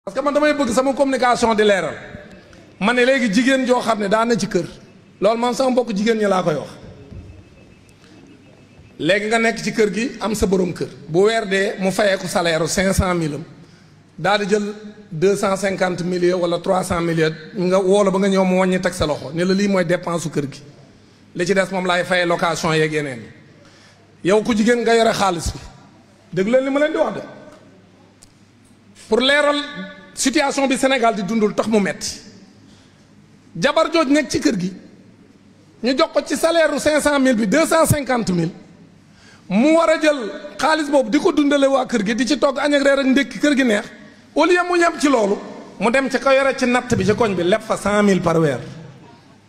parce que man damay bëgg sama communication di leeral ma ne léegi jigéen joo xam ne daa na ci kër loolu man sama mbokk jigéen ñi laa koy wax léegi nga nekk ci kër gi am sa borom kër bu weer dee mu fayeeku salaire 500 000 am daal di jël 250 000 wala 300 000 nga woola ba nga ñëw mu wàññi teg sa loxo ne la lii mooy dépense su kër gi li ci des moom laay fayee location yeeg yeneen yow ku jigéen nga yore xaalis bi dégg leen li ma leen di wax de pour leeral situation bi Sénégal di dundul tax mu metti jabar jooj nekk ci kër gi ñu jox ko ci salaire u 500 000 bi 250 000 mu war a jël xaalis boobu di ko dundale waa kër gi di ci togg añ ak reer ak ndékki kër gi neex au lieu mu yem ci loolu mu dem ci ko yore ci natt bi ci koñ bi leb fa 100 000 par weer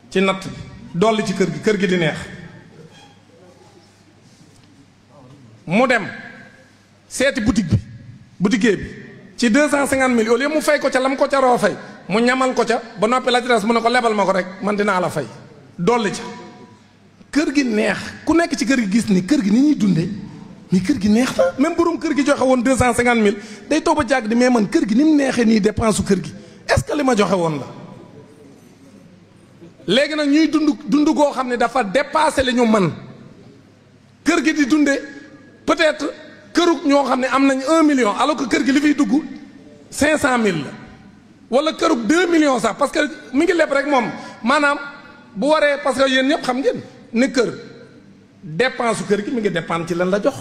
ci natt bi dolli ci kër gi di neex mu dem seeti boutique bi ci 250 000 au lieu mu fay ko ca lam ko ca roo fay mu ñamal ko ca ba noppi la ci des mu ne ko lebal ma ko rek man dinaa la fay dolli ca kër gi neex ku nekk ci kër gi gis ni kër gi ni ñuy dundee mais kër gi neex na même borom kër gi joxe woon 250 000 day toog ba jàgg di mais man kër gi ni mu neexee nii dépense su kër gi est-ce que li ma joxe woon la léegi nag ñuy dund goo xam ne dafa dépassé li ñu man kër gi di dundee peut-être kërug ñoo xam ne am nañ 1 million alors que kër gi li fiy dugg 500 000 la wala kërug 2 millions sax parce que mi ngi leb rek moom maanaam bu waree parce que yéen ñëpp xam ngeen ne kër dépense su kër gi mi ngi dépendre ci lan la jox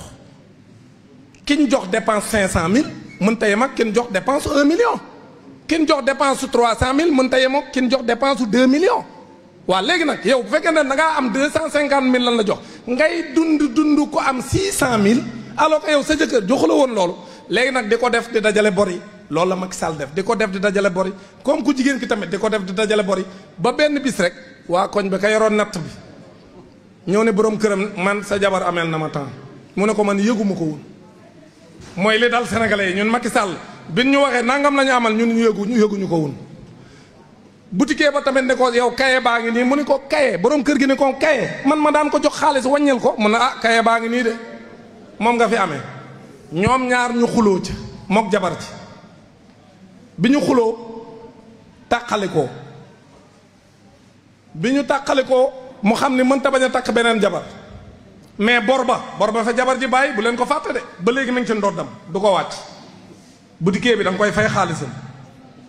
ki ñu jox dépense 500 000 mën ta yem ak ki ñu jox dépense 1 million ki ñu jox dépense su 300 000 mën ta yem ak ki ñu jox dépense su 2 millions. waaw léegi nag yow bu fekkee ne da ngaa am 250 000 lan la jox ngay dund ko am 600 000 alors que yow sa jëkkër joxu la woon loolu léegi nag di ko def di dajale bor yi loolu la Macky Sall def di ko def di dajale bor yi comme ku jigéen ki tamit di ko def di dajale bor yi ba benn bis rek waa koñ bi ka yoroon natt bi ñëw ne borom këram man sa jabar ameel na ma temps mu ne ko man yëguma ko woon mooy li dal sénégalais yi ñun Macky Sall bi ñu waxee nangam la ñu amal ñun yëguñu ko woon. boutique ba tamit ne ko yow kaye baa ngi nii mu ne ko kaye borom kër gi ne ko kaye man ma daan ko jox xaalis wàññil ko mu ne ah kaye baa ngi nii de moom nga fi amee ñoom ñaar ñu xuloo ca mook jabar ci bi ñu xuloo tàqalikoo bi ñu tàqalikoo mu xam ni mënta bañ a takk beneen jabar mais bor ba fa jabar ji bàyyi bu leen ko fàtte de ba léegi mi ngi ci ndoddam du ko wàcc boutique bi da nga koy fay xaalisam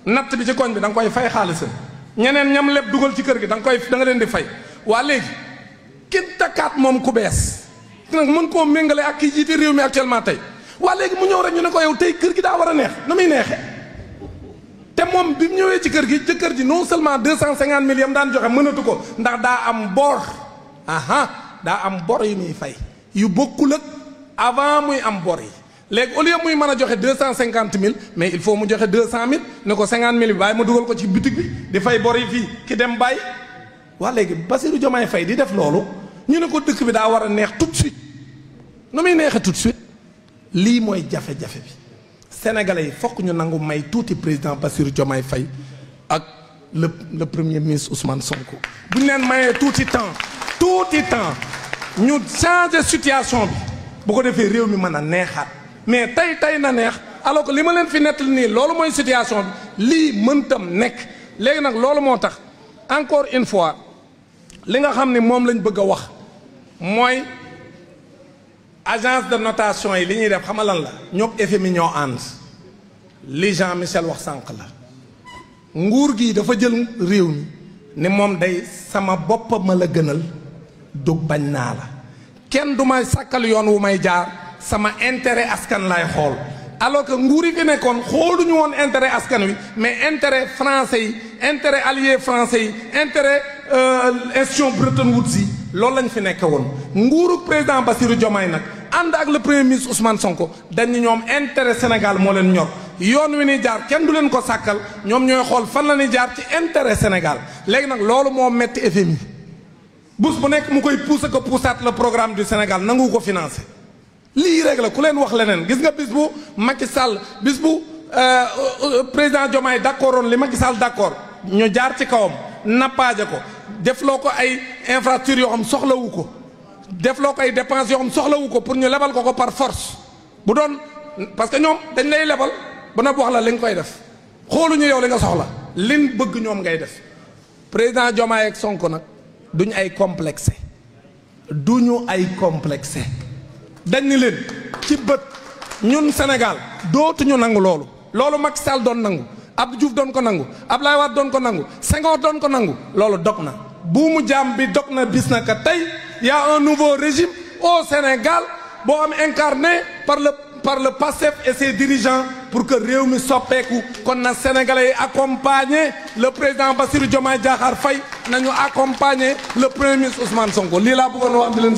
natt bi ci koñ bi da nga koy fay xaalisam ñeneen ñam lépp dugal ci kër gi da nga leen di fay waa léegi kin takkaat moom ku bees nag mën koo méngale ak kii jiite réew mi actuellement tey waa léegi mu ñëw rek ñu ne ko yow tey kër gi daa war a neex nu muy neexee te moom bi mu ñëwee ci kër gi jëkkër ji non seulement 250 000 yam daan joxe mënatu ko ndax daa am bor daa am bor yu muy fay yu bokkul ak avant muy am bor yi léegi au lieu muy mën a joxe 250 000 mais il faut mu joxe 200 000 ne ko 50 000 bi bàyyi ma dugal ko ci boutique bi di fay bor yi fii ki dem bàyyi waa léegi Bassirou Diomaye Faye di def loolu ñu ne ko dëkk bi daa war a neex tout de suite nu muy neexee tout de suite lii mooy jafe-jafe bi sénégalais yi fokk ñu nangu may tuuti président Bassirou Diomaye Faye ak le premier ministre Ousmane Sonko bu ñu leen mayee tuuti temps ñu changer situation bi bu ko defee réew mi mën a neexaat mais tey na neex alors que li ma leen fi nettali nii loolu mooy situation bi lii mëntam nekk léegi nag loolu moo tax encore une fois li nga xam ne moom lañ bëgg a wax mooy agence de notation yi li ñuy def xama lan la ñoo FMI ñoo ànd li Jean Michel wax sànq la nguur gi dafa jël réew mi ni moom day sama bopp ma la gënal dug bañ naa la kenn du may sàkkal yoon wu may jaar sama intérêt askan lay xool alors que nguur yi fi nekkoon xooluñu woon intérêt askan wi mais intérêt français yi intérêt allié français yi intérêt institution Bretton Woods yi loolu lañ fi nekke woon nguuru président Bassirou Diomaye nag ànd ak le premier ministre Ousmane Sonko dañu ñoom intérêt Sénégal moo leen ñor yoon wi ni jaar kenn du leen ko sàkkal ñoom ñooy xool fan la ñuy jaar ci intérêt Sénégal léegi nag loolu moo metti FMI bus bu nekk mu koy pousse ko poussaat le programme du Sénégal nangu ko financé lii rek la ku leen wax leneen gis nga bis bu Macky Sall bis bu président Diomaye d'accord woon li Macky Sall d'accord ñu jaar ci kawam nappaaje ko defloo ko ay infrastructures yoo xam soxlawu ko defloo ko ay dépenses yoo xam soxlawu ko pour ñu lebal ko par force bu doon parce que ñoom dañ lay lebal ba na wax la li nga koy def xooluñu yow li nga soxla liñ bëgg ñoom ngay def président Diomaye ak Sonko nag duñu ay complexé dañ ni leen ci bët ñun Sénégal dootuñu nangu loolu Macky Sall doon nangu Abdou Diouf doon ko nangu Abdoulaye Wade doon ko nangu Senghor doon ko nangu loolu dog na buumu jaam bi dog na bis na ka tey y a un nouveau régime au Sénégal boo am incarné par le PASTEF et ses dirigeants pour que réew mi soppeeku kon na Sénégalais yi accompagner le président Bassirou Diomaye Diakhar Faye nañu accompagner le premier ministre Ousmane Sonko lii laa bëggoon wax di leen